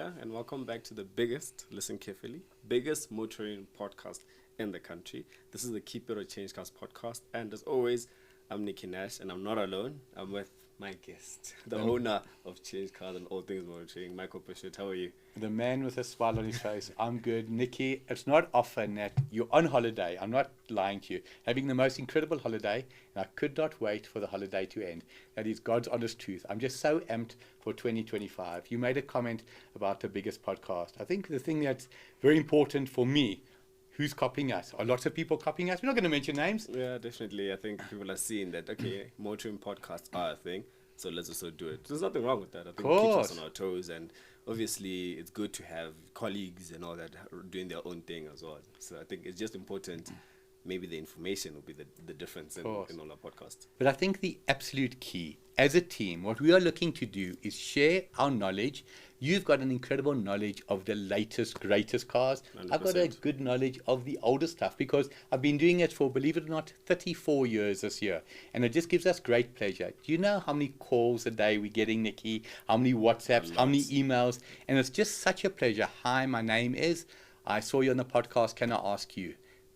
here, and welcome back to the biggest, listen carefully, biggest motoring podcast in the country. This is the Keep It or CHANGECARS Podcast, and as always, I'm Nicky Nash, and I'm not alone. I'm with my guest, the owner of CHANGECARS and all things motoring, Michael Pashut. How are you? The man with a smile on his face. I'm good. Nicky, it's not often that you're on holiday. I'm not lying to you. Having the most incredible holiday, and I could not wait for the holiday to end. That is God's honest truth. I'm just so amped for 2025. You made a comment about the biggest podcast. I think the thing that's very important for me, who's copying us? Are lots of people copying us? We're not going to mention names. Yeah, definitely. I think people are seeing that, okay, motoring podcasts are a thing, so let's also do it. There's nothing wrong with that. I think it keeps us on our toes, and obviously it's good to have colleagues and all that doing their own thing as well. So I think it's just important. Maybe the information will be the difference in all our podcasts. But I think the absolute key, as a team, what we are looking to do is share our knowledge. You've got an incredible knowledge of the latest, greatest cars. 100%. I've got a good knowledge of the older stuff because I've been doing it for, believe it or not, 34 years this year. And it just gives us great pleasure. Do you know how many calls a day we're getting, Nicky? How many WhatsApps, how many emails? And it's just such a pleasure. Hi, my name is, I saw you on the podcast. Can I ask you?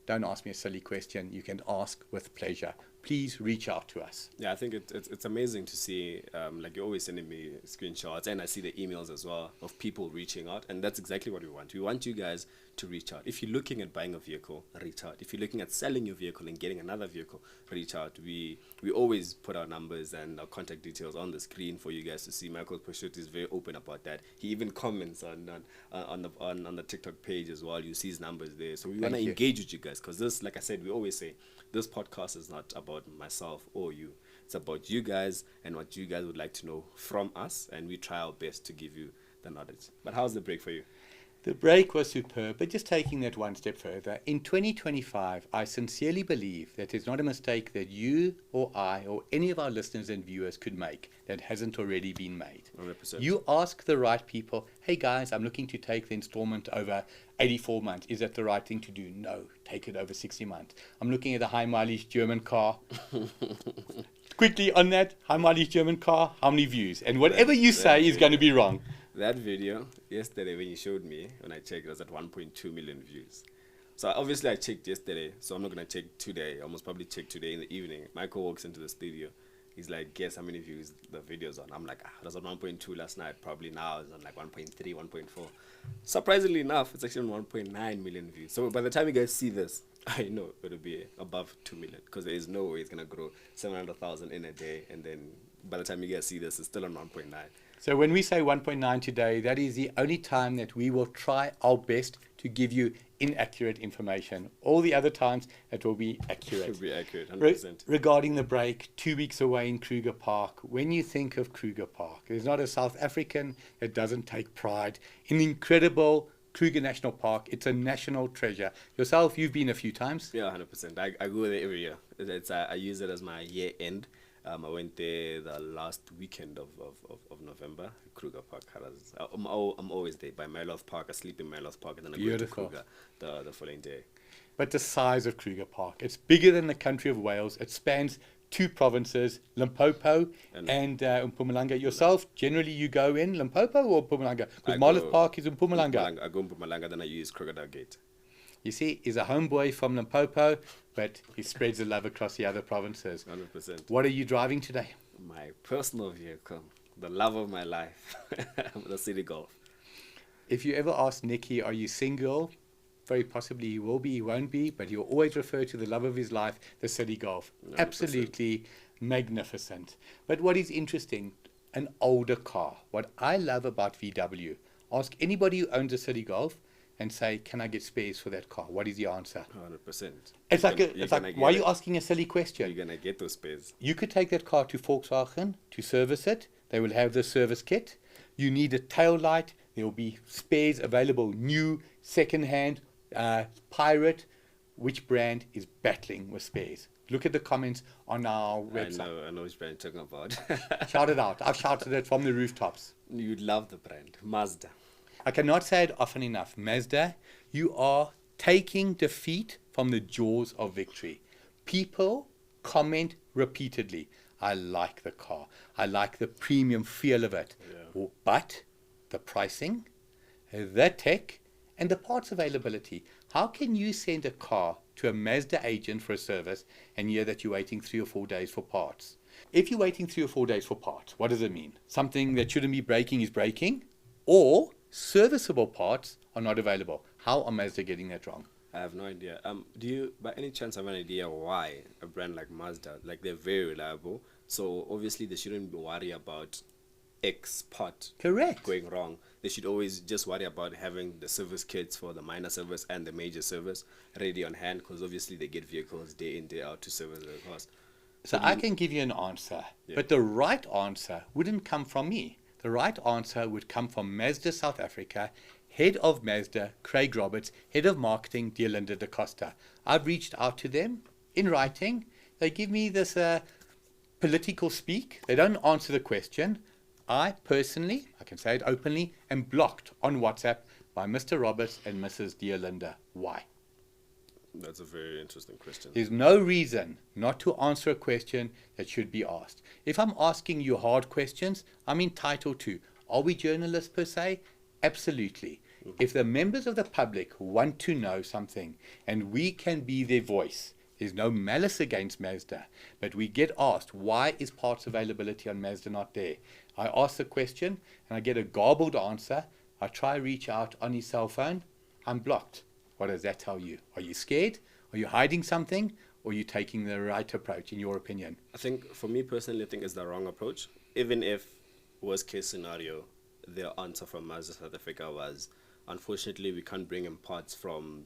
Don't ask me a silly question. You can ask with pleasure. Please reach out to us. Yeah, I think it's amazing to see, like you're always sending me screenshots, and I see the emails as well of people reaching out, and that's exactly what we want. We want you guys to reach out. If you're looking at buying a vehicle, reach out. If you're looking at selling your vehicle and getting another vehicle, reach out. We always put our numbers and our contact details on the screen for you guys to see. Michael Pashut is very open about that. He even comments on the TikTok page as well. You see his numbers there. So we want to engage with you guys, because this, like I said, we always say, this podcast is not about myself or you. It's about you guys and what you guys would like to know from us, and we try our best to give you the knowledge. But how's the break for you? The break was superb, but just taking that one step further, in 2025, I sincerely believe that it's not a mistake that you or I or any of our listeners and viewers could make that hasn't already been made. 100%. You ask the right people, hey guys, I'm looking to take the installment over 84 months. Is that the right thing to do? No, take it over 60 months. I'm looking at a high mileage German car. Quickly on that, high mileage German car, how many views? And whatever you say is going to be wrong. That video yesterday when you showed me, when I checked, it was at 1.2 million views. So obviously I checked yesterday, so I'm not going to check today. I must probably check today in the evening. Michael walks into the studio. He's like, guess how many views the video's on? I'm like, that was on 1.2 last night. Probably now it's on like 1.3, 1.4. Surprisingly enough, it's actually on 1.9 million views. So by the time you guys see this, I know it'll be above 2 million, because there is no way it's going to grow 700,000 in a day. And then by the time you guys see this, it's still on 1.9. So when we say 1.9 today, that is the only time that we will try our best to give you inaccurate information. All the other times, it will be accurate. It will be accurate, 100%. Regarding the break, 2 weeks away in Kruger Park, when you think of Kruger Park, there's not a South African that doesn't take pride in the incredible Kruger National Park. It's a national treasure. Yourself, you've been a few times. Yeah, 100%. I go there every year. I use it as my year end. I went there the last weekend of November, Kruger Park. I'm always there by Merloth Park. I sleep in Merloth Park, and then I go to Kruger the following day. But the size of Kruger Park, it's bigger than the country of Wales. It spans 2 provinces, Limpopo and Mpumalanga. Yourself, generally you go in Limpopo or Mpumalanga? Because Merloth Park is in Mpumalanga. I go in Mpumalanga, then I use Kruger Gate. You see, he's a homeboy from Limpopo, but he spreads the love across the other provinces. 100%. What are you driving today? My personal vehicle, the love of my life, the City Golf. If you ever ask Nicky, are you single? Very possibly he will be, he won't be, but he'll always refer to the love of his life, the City Golf. 100%. Absolutely magnificent. But what is interesting, an older car. What I love about VW, ask anybody who owns a City Golf, and say, can I get spares for that car? What is the answer? 100%. It's like, why are you asking a silly question? You're going to get those spares. You could take that car to Volkswagen to service it. They will have the service kit. You need a tail light. There will be spares available, new, second-hand, Pirate. Which brand is battling with spares? Look at the comments on our website. I know which brand you're talking about. Shout it out. I've shouted it from the rooftops. You'd love the brand. Mazda. I cannot say it often enough. Mazda, you are taking defeat from the jaws of victory. People comment repeatedly, I like the car. I like the premium feel of it. Yeah. But the pricing, the tech, and the parts availability. How can you send a car to a Mazda agent for a service and hear that you're waiting 3 or 4 days for parts? If you're waiting 3 or 4 days for parts, what does it mean? Something that shouldn't be breaking is breaking, or serviceable parts are not available. How are Mazda getting that wrong? I have no idea. Do you, by any chance, have an idea why a brand like Mazda, like they're very reliable, so obviously they shouldn't worry about X part Correct. going wrong. They should always just worry about having the service kits for the minor service and the major service ready on hand, because obviously they get vehicles day in, day out to service their cars. So I can give you an answer, but the right answer wouldn't come from me. The right answer would come from Mazda South Africa, head of Mazda, Craig Roberts, head of marketing, Deolinda da Costa. I've reached out to them in writing. They give me this political speak. They don't answer the question. I personally, I can say it openly, am blocked on WhatsApp by Mr. Roberts and Mrs. Deolinda. Why? That's a very interesting question. There's no reason not to answer a question that should be asked. If I'm asking you hard questions, I'm entitled to. Are we journalists per se? Absolutely. If the members of the public want to know something and we can be their voice, there's no malice against Mazda, but we get asked, why is parts availability on Mazda not there? I ask the question and I get a garbled answer. I try reach out on his cell phone. I'm blocked. What does that tell you? Are you scared? Are you hiding something? Or are you taking the right approach, in your opinion? I think, for me personally, I think it's the wrong approach. Even if, worst case scenario, their answer from Mazda South Africa was, unfortunately, we can't bring in parts from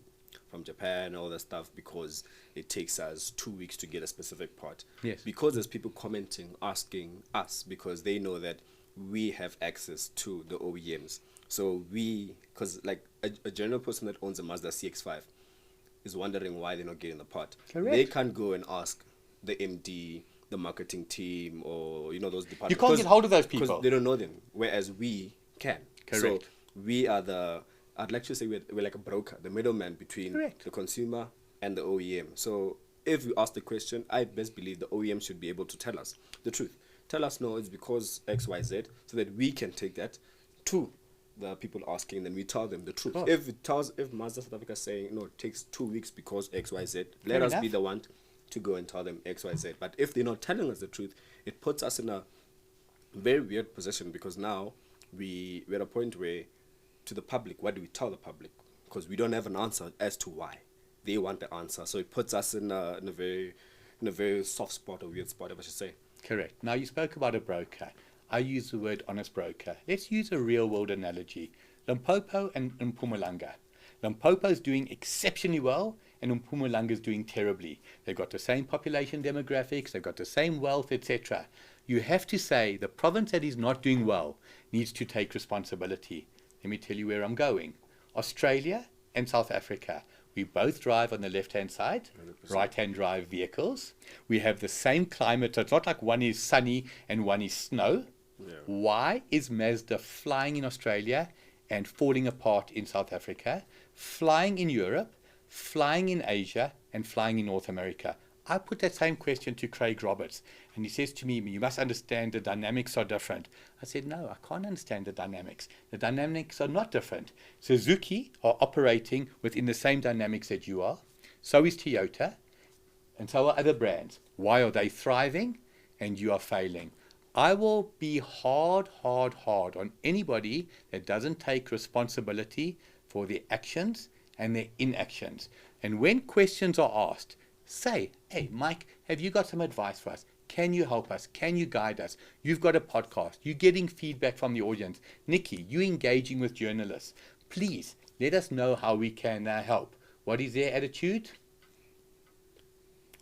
Japan and all that stuff because it takes us 2 weeks to get a specific part. Yes. Because there's people commenting, asking us, because they know that we have access to the OEMs. So because like a general person that owns a Mazda CX-5 is wondering why they're not getting the part. Correct. They can't go and ask the MD, the marketing team, or those departments. You can't get hold of those people. Because they don't know them, whereas we can. Correct. So we are I'd like to say we're like a broker, the middleman between Correct. the consumer and the OEM. So if you ask the question, I best believe the OEM should be able to tell us the truth. Tell us, no, it's because X, Y, Z, so that we can take that to the people asking, then we tell them the truth. If Mazda South Africa is saying, no, it takes 2 weeks because X, Y, Z, let us be the one to go and tell them X, Y, Z. But if they're not telling us the truth, it puts us in a very weird position, because now we're at a point where, to the public, what do we tell the public? Because we don't have an answer as to why. They want the answer. So it puts us in a very soft spot, or weird spot, if I should say. Correct. Now, you spoke about a broker. I use the word honest broker. Let's use a real-world analogy. Limpopo and Mpumalanga. Limpopo is doing exceptionally well, and Mpumalanga is doing terribly. They've got the same population demographics, they've got the same wealth, etc. You have to say the province that is not doing well needs to take responsibility. Let me tell you where I'm going. Australia and South Africa. We both drive on the left-hand side, 100%. right-hand drive vehicles. We have the same climate, so it's not like one is sunny and one is snow. Yeah. Why is Mazda flying in Australia and falling apart in South Africa, flying in Europe, flying in Asia, and flying in North America? I put that same question to Craig Roberts, and he says to me, you must understand the dynamics are different. I said, no, I can't understand the dynamics. The dynamics are not different. Suzuki are operating within the same dynamics that you are. So is Toyota, and so are other brands. Why are they thriving and you are failing? I will be hard on anybody that doesn't take responsibility for their actions and their inactions. And when questions are asked, say, hey, Mike, have you got some advice for us? Can you help us? Can you guide us? You've got a podcast. You're getting feedback from the audience. Nikki, you're engaging with journalists. Please let us know how we can help. What is their attitude?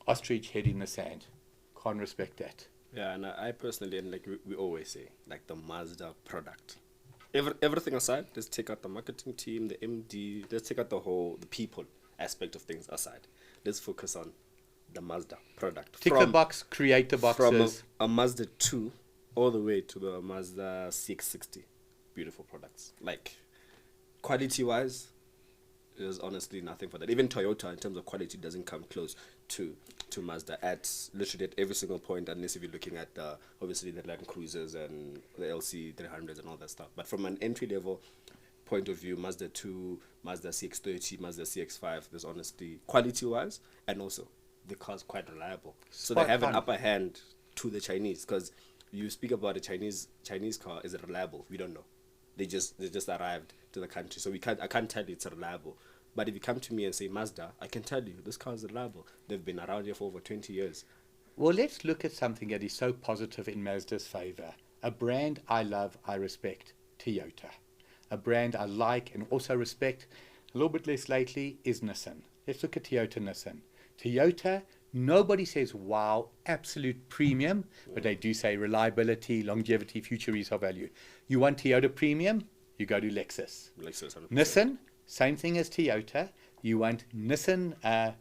Ostrich head in the sand. Can't respect that. Yeah, and I personally, and like we always say, like the Mazda product. Everything aside, let's take out the marketing team, the MD, let's take out the people aspect of things aside. Let's focus on the Mazda product. Tick the box, create the boxes. From a Mazda 2 all the way to the Mazda CX-60. Beautiful products. Like, quality-wise, there's honestly nothing for that. Even Toyota, in terms of quality, doesn't come close to Mazda literally at every single point, unless if you're looking at obviously the Land Cruisers and the LC300s and all that stuff. But from an entry level, point of view, Mazda 2, Mazda CX-30, Mazda CX-5, there's honestly quality-wise, and also the car's quite reliable. So they have an upper hand to the Chinese, because you speak about a Chinese car, is it reliable? We don't know. They just arrived to the country, so I can't tell you it's reliable. But if you come to me and say Mazda, I can tell you this car is reliable. They've been around here for over 20 years. Well, let's look at something that is so positive in Mazda's favor. A brand I love, I respect, Toyota. A brand I like and also respect, a little bit less lately, is Nissan. Let's look at Toyota Nissan. Toyota, nobody says, wow, absolute premium, but they do say reliability, longevity, future resale value. You want Toyota premium, you go to Lexus. 100%. Nissan, same thing as Toyota. You want Nissan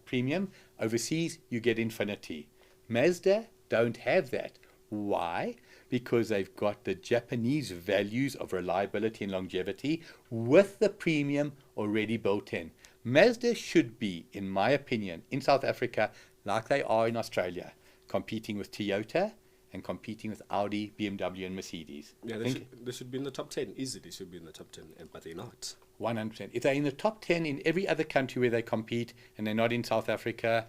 premium, overseas, you get Infinity. Mazda don't have that. Why? Because they've got the Japanese values of reliability and longevity with the premium already built in. Mazda should be, in my opinion, in South Africa, like they are in Australia, competing with Toyota and competing with Audi, BMW, and Mercedes. Yeah, they should be in the top 10. Easily should be in the top 10, but they're not. 100%. If they're in the top 10 in every other country where they compete and they're not in South Africa,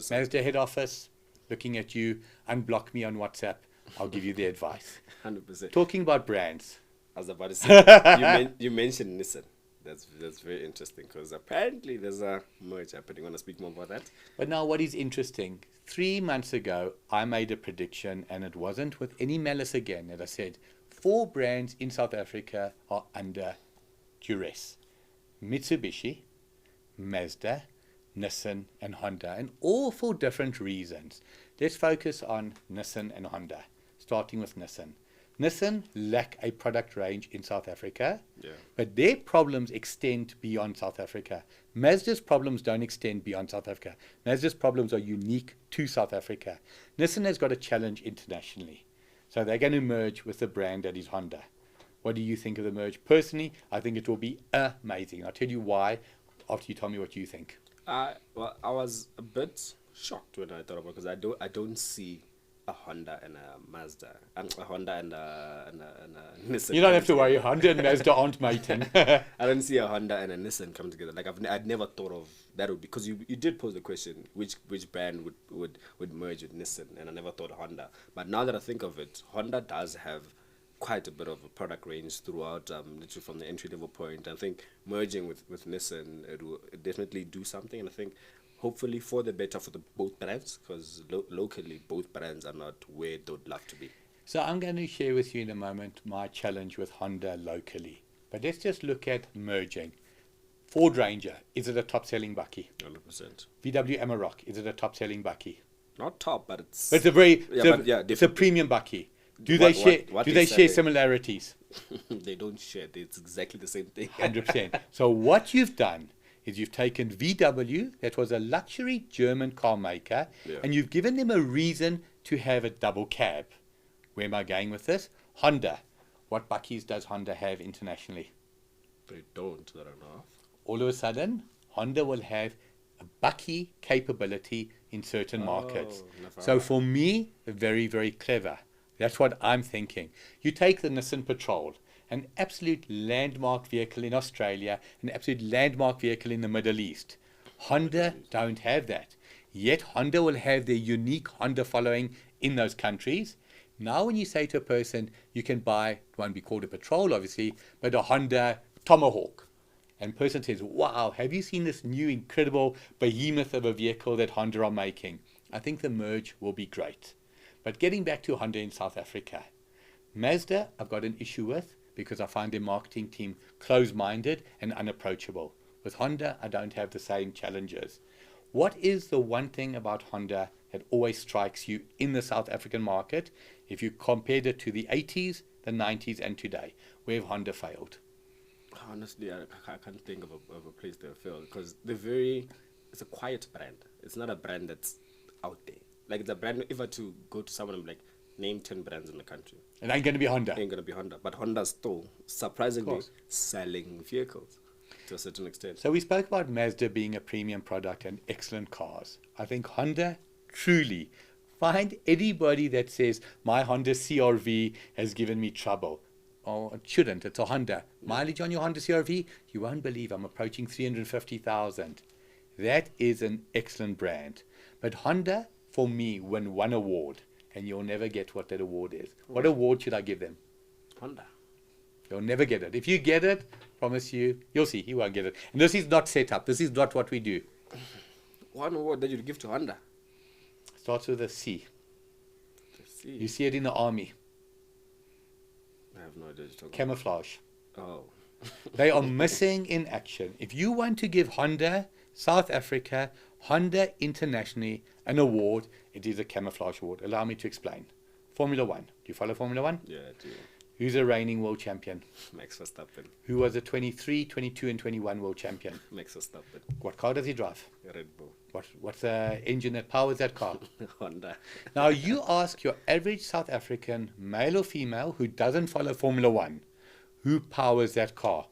Mazda head office, looking at you, unblock me on WhatsApp. I'll give you the advice. 100%. Talking about brands. I was about to say, you mentioned Nissan. That's very interesting, because apparently there's a merge happening. Want to speak more about that? But now what is interesting, 3 months ago, I made a prediction, and it wasn't with any malice again, that I said 4 brands in South Africa are under duress. Mitsubishi, Mazda, Nissan and Honda, and all for different reasons. Let's focus on Nissan and Honda, starting with Nissan. Nissan lack a product range in South Africa, but their problems extend beyond South Africa. Mazda's problems don't extend beyond South Africa. Mazda's problems are unique to South Africa. Nissan has got a challenge internationally, so they're going to merge with the brand that is Honda. What do you think of the merge? Personally, I think it will be amazing. I'll tell you why after you tell me what you think. Well, I was a bit shocked when I thought about it, because I don't see a Honda and a Mazda, a Honda and a Nissan. You don't have to worry. Honda and Mazda aren't mating. I don't see a Honda and a Nissan come together. Like I'd never thought of that would be, because you did pose the question which brand would merge with Nissan, and I never thought Honda. But now that I think of it, Honda does have quite a bit of a product range throughout, literally from the entry level point. I think merging with Nissan, it will definitely do something, and I think hopefully for the better for both brands, because locally both brands are not where they would love to be. So I'm going to share with you in a moment my challenge with Honda locally. But let's just look at merging. Ford Ranger, is it a top selling bakkie? 100%. VW Amarok, is it a top selling bakkie? Not top, but it's... But it's a premium bakkie. Do they share similarities? They don't share. It's exactly the same thing. 100%. So what you've done is you've taken VW, that was a luxury German car maker, and you've given them a reason to have a double cab. Where am I going with this? Honda. What bakkies does Honda have internationally? They don't, that I know of. All of a sudden, Honda will have a bakkie capability in certain markets. So for me, very, very clever. That's what I'm thinking. You take the Nissan Patrol, an absolute landmark vehicle in Australia, an absolute landmark vehicle in the Middle East. Honda don't have that. Yet Honda will have their unique Honda following in those countries. Now when you say to a person, you can buy, it won't be called a Patrol obviously, but a Honda Tomahawk. And person says, wow, have you seen this new incredible behemoth of a vehicle that Honda are making? I think the merge will be great. But getting back to Honda in South Africa, Mazda I've got an issue with because I find their marketing team close-minded and unapproachable. With Honda, I don't have the same challenges. What is the one thing about Honda that always strikes you in the South African market if you compared it to the 80s, the 90s and today? Where have Honda failed? Honestly, I can't think of a place they failed, because it's a quiet brand. It's not a brand that's out there. Like, it's a brand, if I to go to someone, I'm like, name 10 brands in the country. It ain't going to be Honda. Ain't going to be Honda. But Honda's still, surprisingly, selling vehicles to a certain extent. So we spoke about Mazda being a premium product and excellent cars. I think Honda truly, find anybody that says, my Honda CR-V has given me trouble. or it shouldn't. It's a Honda. Mileage on your Honda CR-V, you won't believe I'm approaching 350,000. That is an excellent brand. But Honda, for me, won one award, and you'll never get what that award is. What award should I give them? Honda. You'll never get it. If you get it, promise you, you'll see, he won't get it. And this is not set up. This is not what we do. One award that you'd give to Honda. Starts with a C. See. You see it in the army. I have no idea what you're talking about. Camouflage. Oh. They are missing in action. If you want to give Honda South Africa, Honda internationally, an award, it is a camouflage award. Allow me to explain. Formula One. Do you follow Formula One? Yeah, I do. Who's a reigning world champion? Max Verstappen. Who was a 23, 22, and 21 world champion? Max Verstappen. What car does he drive? Red Bull. What's the engine that powers that car? Honda. Now, you ask your average South African, male or female, who doesn't follow Formula One, who powers that car?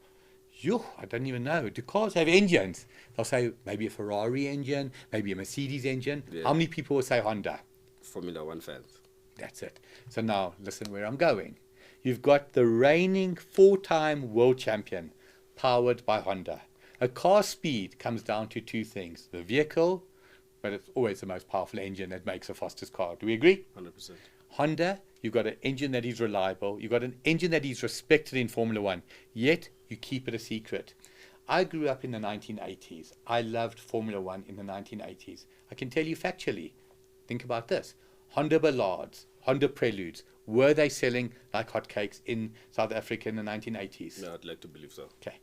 I don't even know. Do cars have engines? They'll say maybe a Ferrari engine, maybe a Mercedes engine. Yeah. How many people will say Honda? Formula One fans. That's it. So now, listen where I'm going. You've got the reigning 4-time world champion, powered by Honda. A car's speed comes down to two things. The vehicle, but it's always the most powerful engine that makes the fastest car. Do we agree? 100%. Honda, you've got an engine that is reliable. You've got an engine that is respected in Formula One, yet you keep it a secret. I grew up in the 1980s. I loved Formula One in the 1980s. I can tell you factually. Think about this. Honda Ballards, Honda Preludes, were they selling like hotcakes in South Africa in the 1980s? No, I'd like to believe so. Okay.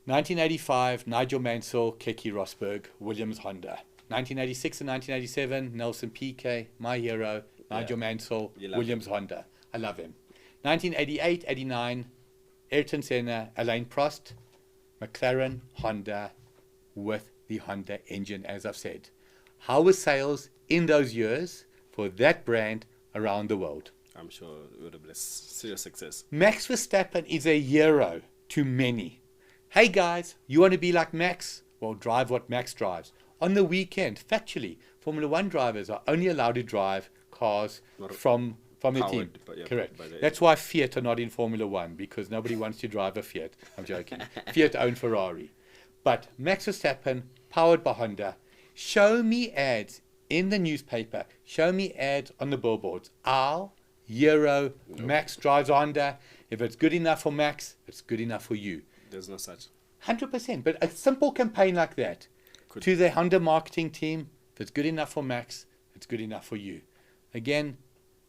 1985, Nigel Mansell, Keke Rosberg, Williams Honda. 1986 and 1987, Nelson Piquet, my hero, Nigel Mansell, Williams Honda. I love him. 1988, 89, Ayrton Senna, Alain Prost, McLaren, Honda, with the Honda engine, as I've said. How were sales in those years for that brand around the world? I'm sure it would have been a serious success. Max Verstappen is a hero to many. Hey guys, you want to be like Max? Well, drive what Max drives. On the weekend, factually, Formula One drivers are only allowed to drive cars from the team. Correct. That's why Fiat are not in Formula One, because nobody wants to drive a Fiat. I'm joking. Fiat own Ferrari. But Max Verstappen, powered by Honda, show me ads in the newspaper. Show me ads on the billboards. Our hero, Max drives Honda. If it's good enough for Max, it's good enough for you. There's no such. 100%. But a simple campaign like that to the Honda marketing team, if it's good enough for Max, it's good enough for you. Again,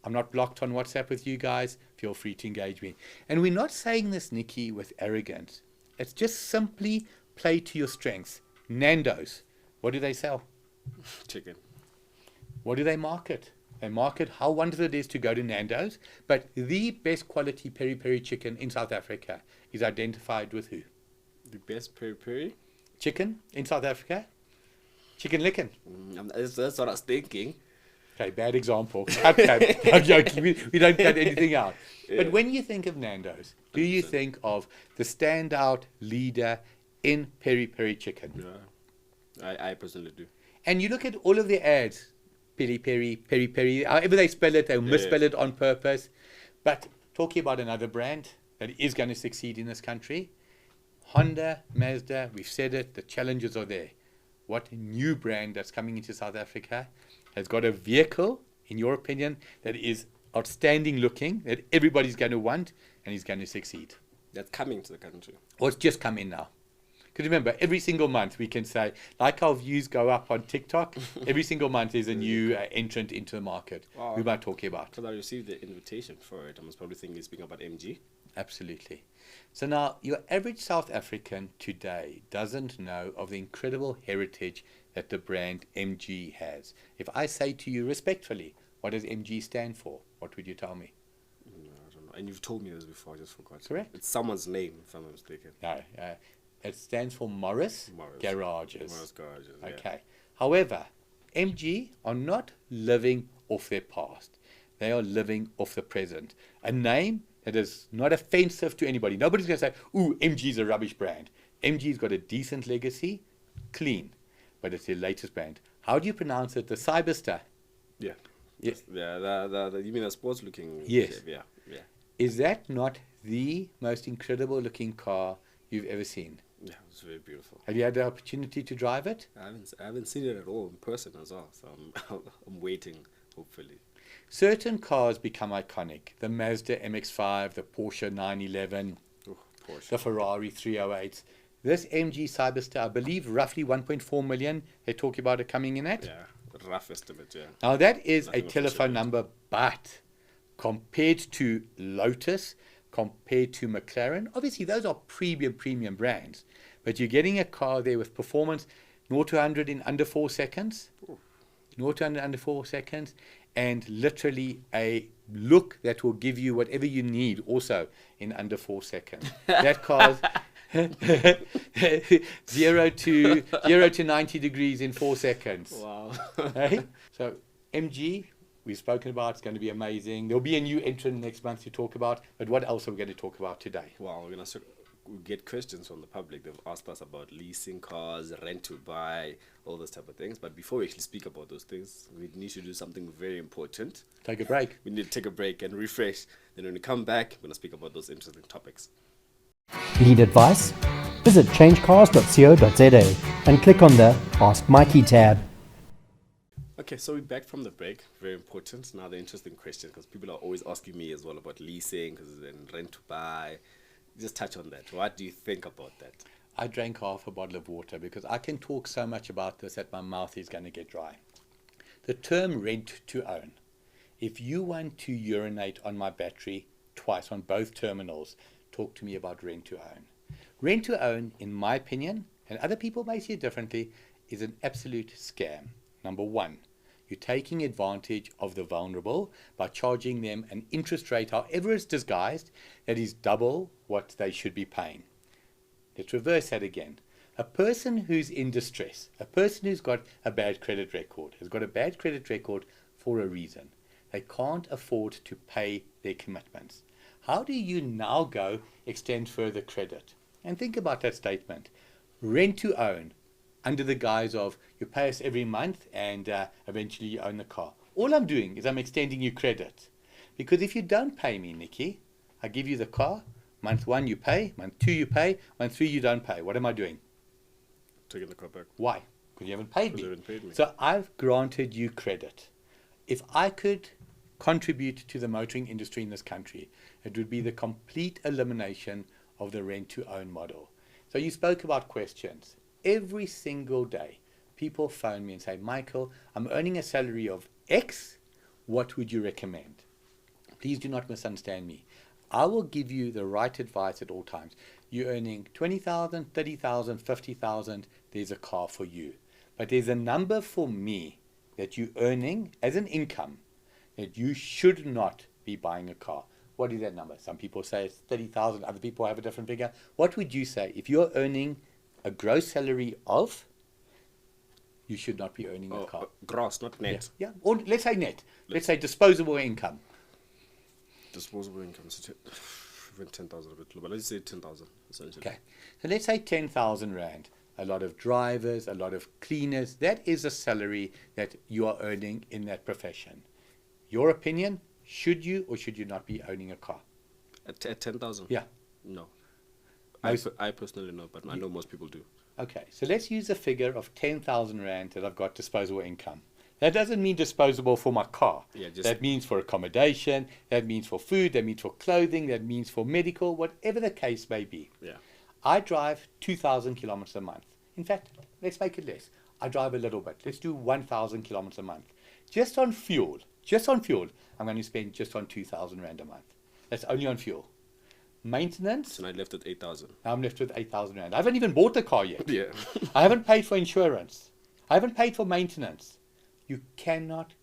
I'm not blocked on WhatsApp with you guys. Feel free to engage me. And we're not saying this, Nikki, with arrogance. It's just simply play to your strengths. Nando's, what do they sell? Chicken. What do they market? They market how wonderful it is to go to Nando's, but the best quality peri-peri chicken in South Africa is identified with who? The best peri-peri? Chicken in South Africa? Chicken Licken. That's what I was thinking. Okay, bad example. Cut that. I'm joking. We don't cut anything out. Yeah. But when you think of Nando's, do you think of the standout leader in peri-peri chicken? Yeah, I personally do. And you look at all of the ads, peri-peri, however they spell it, they'll misspell it on purpose. But talking about another brand that is going to succeed in this country, Honda, Mazda, we've said it, the challenges are there. What new brand that's coming into South Africa has got a vehicle, in your opinion, that is outstanding looking, that everybody's going to want, and is going to succeed? That's coming to the country. Or it's just come in now. Because remember, every single month we can say, like our views go up on TikTok, every single month there's a new entrant into the market. Wow. Who am I talking about? Because I received the invitation for it. I was probably thinking speaking about MG. Absolutely. So now, your average South African today doesn't know of the incredible heritage that the brand MG has. If I say to you respectfully, what does MG stand for? What would you tell me? No, I don't know. And you've told me this before, I just forgot. Correct. It's someone's name, if I'm not mistaken. No, it stands for Morris Garages. Morris Garages, Okay. However, MG are not living off their past. They are living off the present. A name that is not offensive to anybody. Nobody's going to say, ooh, MG's a rubbish brand. MG's got a decent legacy, clean, but it's their latest brand. How do you pronounce it? The Cyberster? Yeah. Yes. Yeah, you mean a sports looking Yes. shape? Yeah. Is that not the most incredible looking car you've ever seen. Yeah, it was very beautiful. Have you had the opportunity to drive it? I haven't seen it at all in person as well, so I'm waiting, hopefully. Certain cars become iconic. The Mazda MX-5, the Porsche 911, Oh, Porsche. the Ferrari 308. This MG Cyberster, I believe roughly 1.4 million, they're talking about it coming in at. Yeah, rough estimate, yeah. Now that is Nothing a official telephone yet. number, but compared to Lotus, compared to McLaren, obviously those are premium brands, but you're getting a car there with performance 0 to 100 in under 4 seconds, 0 to 100 under 4 seconds, and literally a look that will give you whatever you need also in under 4 seconds. That car's 0 to 90 degrees in 4 seconds. Wow. Right? So MG, we've spoken about, it's going to be amazing. There'll be a new entrant next month to talk about, but what else are we going to talk about today? Wow, we get questions from the public. They've asked us about leasing cars, rent to buy, all those type of things. But before we actually speak about those things, we need to do something very important. Take a break. We need to take a break and refresh. Then when we come back, we're going to speak about those interesting topics. Need advice? Visit changecars.co.za and click on the Ask Mikey tab. Okay, so we're back from the break. Very important. Now the interesting question, because people are always asking me as well about leasing and rent to buy. Just touch on that. What do you think about that? I drank half a bottle of water because I can talk so much about this that my mouth is going to get dry. The term rent to own. If you want to urinate on my battery twice on both terminals, talk to me about rent to own. Rent to own, in my opinion, and other people may see it differently, is an absolute scam. Number one, you're taking advantage of the vulnerable by charging them an interest rate, however it's disguised, that is double what they should be paying. Let's reverse that again. A person who's in distress, a person who's got a bad credit record, has got a bad credit record for a reason. They can't afford to pay their commitments. How do you now go extend further credit? And think about that statement. Rent to own, under the guise of you pay us every month and eventually you own the car. All I'm doing is I'm extending you credit. Because if you don't pay me, Nikki, I give you the car. Month 1 you pay, month 2 you pay, month 3 you don't pay. What am I doing? Taking the car back. Why? Because you haven't paid Because me. you haven't paid me. So I've granted you credit. If I could contribute to the motoring industry in this country, it would be the complete elimination of the rent to own model. So you spoke about questions. Every single day, people phone me and say, Michael, I'm earning a salary of X. What would you recommend? Please do not misunderstand me. I will give you the right advice at all times. You're earning 20,000, 30,000, 50,000. There's a car for you. But there's a number for me that you're earning as an income that you should not be buying a car. What is that number? Some people say it's 30,000. Other people have a different figure. What would you say if you're earning a gross salary of, you should not be owning a car? Gross, not net. Yeah. Or let's say net. Let's say disposable income. Disposable income. Even 10,000 a bit low, but let's say 10,000 essentially. Okay. So let's say 10,000 Rand. A lot of drivers, a lot of cleaners. That is a salary that you are earning in that profession. Your opinion, should you or should you not be owning a car? At 10,000? Yeah. No. Most- I personally know, but I know most people do. Okay. So let's use a figure of 10,000 Rand that I've got disposable income. That doesn't mean disposable for my car. Yeah, That means for accommodation, that means for food, that means for clothing, that means for medical, whatever the case may be. Yeah. I drive 2,000 kilometers a month. In fact, let's make it less. I drive a little bit. Let's do 1,000 kilometers a month. Just on fuel, I'm going to spend just on 2,000 Rand a month. That's only on fuel. Maintenance, So I left at 8,000. I'm left with 8,000 Rand. I haven't even bought the car yet. Yeah. I haven't paid for insurance. I haven't paid for maintenance. You cannot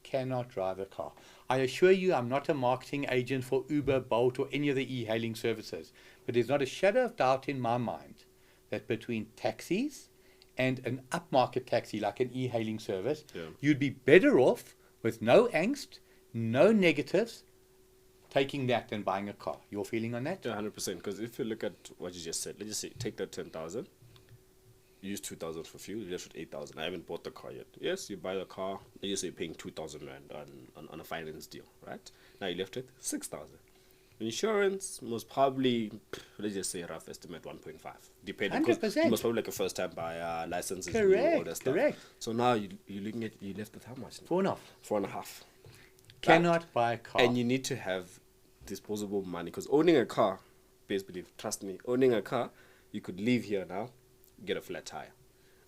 drive a car. I assure you I'm not a marketing agent for Uber, Bolt or any of the e-hailing services. But there's not a shadow of doubt in my mind that between taxis and an upmarket taxi like an e-hailing service, you'd be better off with no angst, no negatives, taking that than buying a car. Your feeling on that? Yeah, 100%. Because if you look at what you just said, let's just say take that 10,000, use 2,000 for fuel, you left with 8,000. I haven't bought the car yet. Yes, you buy the car, let's just say you're paying 2,000 Rand on a finance deal, right? Now you left with 6,000. Insurance, most probably, let's just say rough estimate 1.5. Depending. 100%. You most probably like a first time buyer, licenses, Correct, all that stuff. correct. So now you're looking at, you left with how much? 4.5. 4.5. Cannot buy a car. And you need to have disposable money, because owning a car, best believe, trust me, owning a car, you could leave here now, get a flat tire.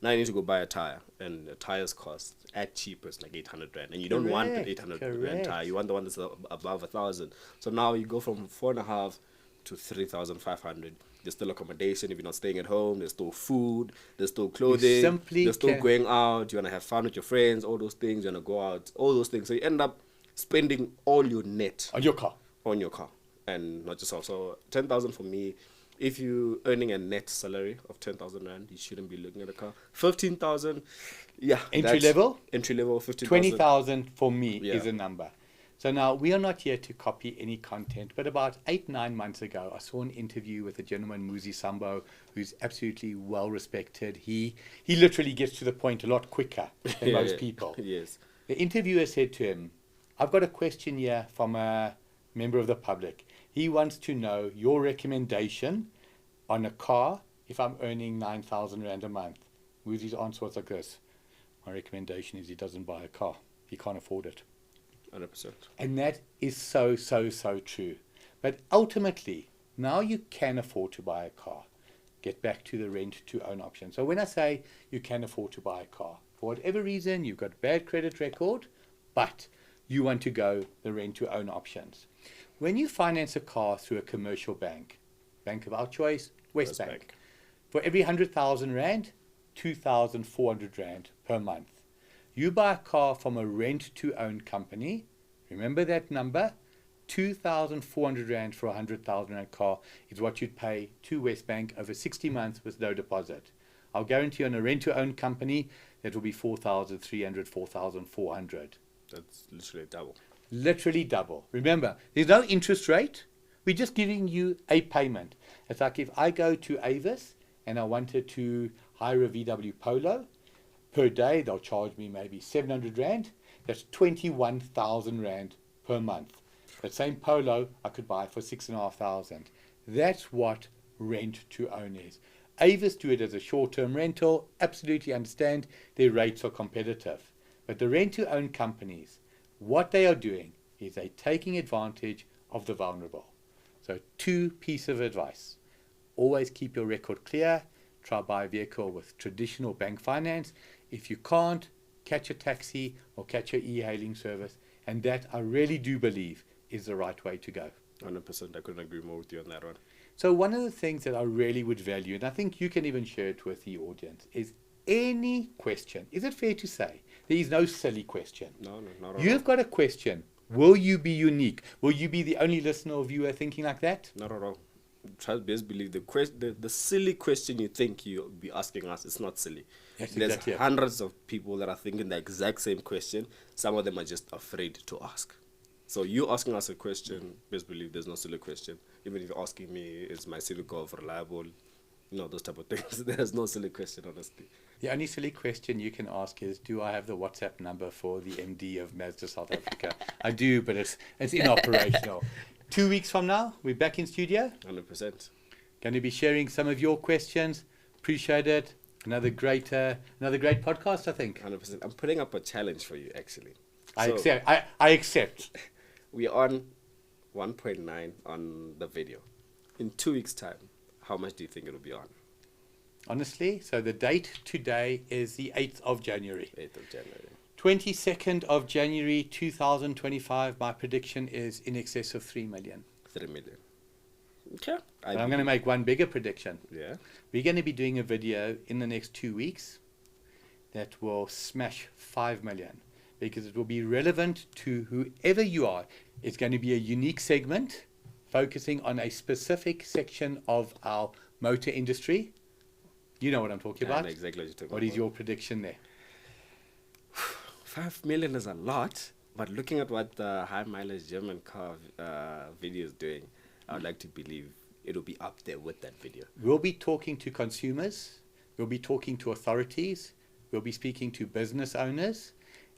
Now you need to go buy a tire, and the tires cost at cheapest like 800 rand, and you don't want an 800 rand tire. You want the one that's above 1,000. So now you go from 4.5 to 3,500. There's still accommodation if you're not staying at home. There's still food. There's still clothing. There's still going out. You wanna have fun with your friends. All those things. You wanna go out. All those things. So you end up spending all your net on your car. On your car, and not yourself. So 10,000 for me. If you're earning a net salary of 10,000 rand, you shouldn't be looking at a car. 15,000, yeah. Entry level, 15,000. 20,000 for me is a number. So now we are not here to copy any content, but about 8-9 months ago, I saw an interview with a gentleman, Muzi Sambo, who's absolutely well respected. He literally gets to the point a lot quicker than most people. Yes. The interviewer said to him, "I've got a question here from a member of the public. He wants to know your recommendation on a car if I'm earning 9,000 rand a month." Muzi's answer was like this: "My recommendation is he doesn't buy a car. He can't afford it." 100%. And that is so true. But ultimately, now you can afford to buy a car. Get back to the rent to own option. So when I say you can afford to buy a car, for whatever reason, you've got bad credit record, but you want to go the rent to own options. When you finance a car through a commercial bank of our choice, Westbank, for every 100,000 rand, 2,400 rand per month. You buy a car from a rent-to-own company, remember that number, 2,400 rand for a 100,000 rand car is what you'd pay to Westbank over 60 months with no deposit. I'll guarantee on a rent-to-own company, that will be 4,300, 4,400. That's literally double. Literally double. Remember, there's no interest rate. We're just giving you a payment. It's like if I go to Avis and I wanted to hire a VW Polo, per day they'll charge me maybe 700 rand. That's 21,000 rand per month. That same Polo I could buy for 6,500. That's what rent to own is. Avis do it as a short-term rental. Absolutely understand their rates are competitive. But the rent to own companies, what they are doing is they're taking advantage of the vulnerable. So 2 pieces of advice. Always keep your record clear. Try buy a vehicle with traditional bank finance. If you can't, catch a taxi or catch an e-hailing service. And that, I really do believe, is the right way to go. 100%. I couldn't agree more with you on that one. So one of the things that I really would value, and I think you can even share it with the audience, is any question. Is it fair to say there is no silly question? No, not at all. You've got a question. Will you be unique? Will you be the only listener or viewer thinking like that? Not at all. Best believe the silly question you think you'll be asking us is not silly. Yes, There's exactly. hundreds of people that are thinking the exact same question. Some of them are just afraid to ask. So you asking us a question, best believe there's no silly question. Even if you're asking me, is my civic golf reliable? You know, those type of things. There's no silly question, honestly. The only silly question you can ask is, do I have the WhatsApp number for the MD of Mazda South Africa? I do, but it's inoperational. 2 weeks from now, we're back in studio. 100%. Going to be sharing some of your questions. Appreciate it. Another great podcast, I think. 100%. I'm putting up a challenge for you, actually. I accept. We're on 1.9 on the video. In 2 weeks' time, how much do you think it'll be on? Honestly, so the date today is the 8th of January. 8th of January. 22nd of January 2025, my prediction is in excess of 3 million. 3 million. Okay. And I'm going to make one bigger prediction. Yeah. We're going to be doing a video in the next 2 weeks that will smash 5 million, because it will be relevant to whoever you are. It's going to be a unique segment focusing on a specific section of our motor industry. You know what I'm talking about. I know exactly what you're talking about. What is your prediction there? 5 million is a lot, but looking at what the high mileage German car video is doing, I would like to believe it'll be up there with that video. We'll be talking to consumers, we'll be talking to authorities, we'll be speaking to business owners,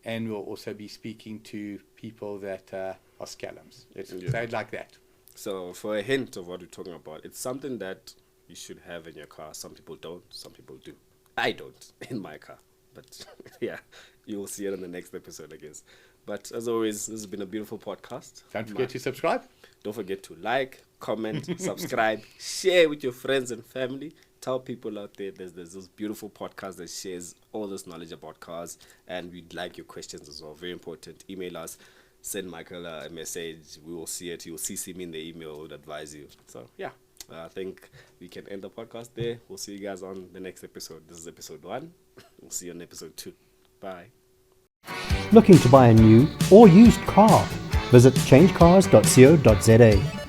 and we'll also be speaking to people that are scallums. Let's say it like that. So for a hint of what we're talking about, it's something that you should have in your car. Some people don't, some people do. I don't in my car. But yeah, you'll see it in the next episode, I guess. But as always, this has been a beautiful podcast. Don't forget to subscribe. Don't forget to like, comment, subscribe, share with your friends and family. Tell people out there there's this beautiful podcast that shares all this knowledge about cars, and we'd like your questions as well. Very important. Email us, send Michael a message. We will see it. You'll CC me in the email. We'll advise you. So yeah, I think we can end the podcast there. We'll see you guys on the next episode. This is episode 1. We'll see you on episode 2. Bye. Looking to buy a new or used car? Visit changecars.co.za.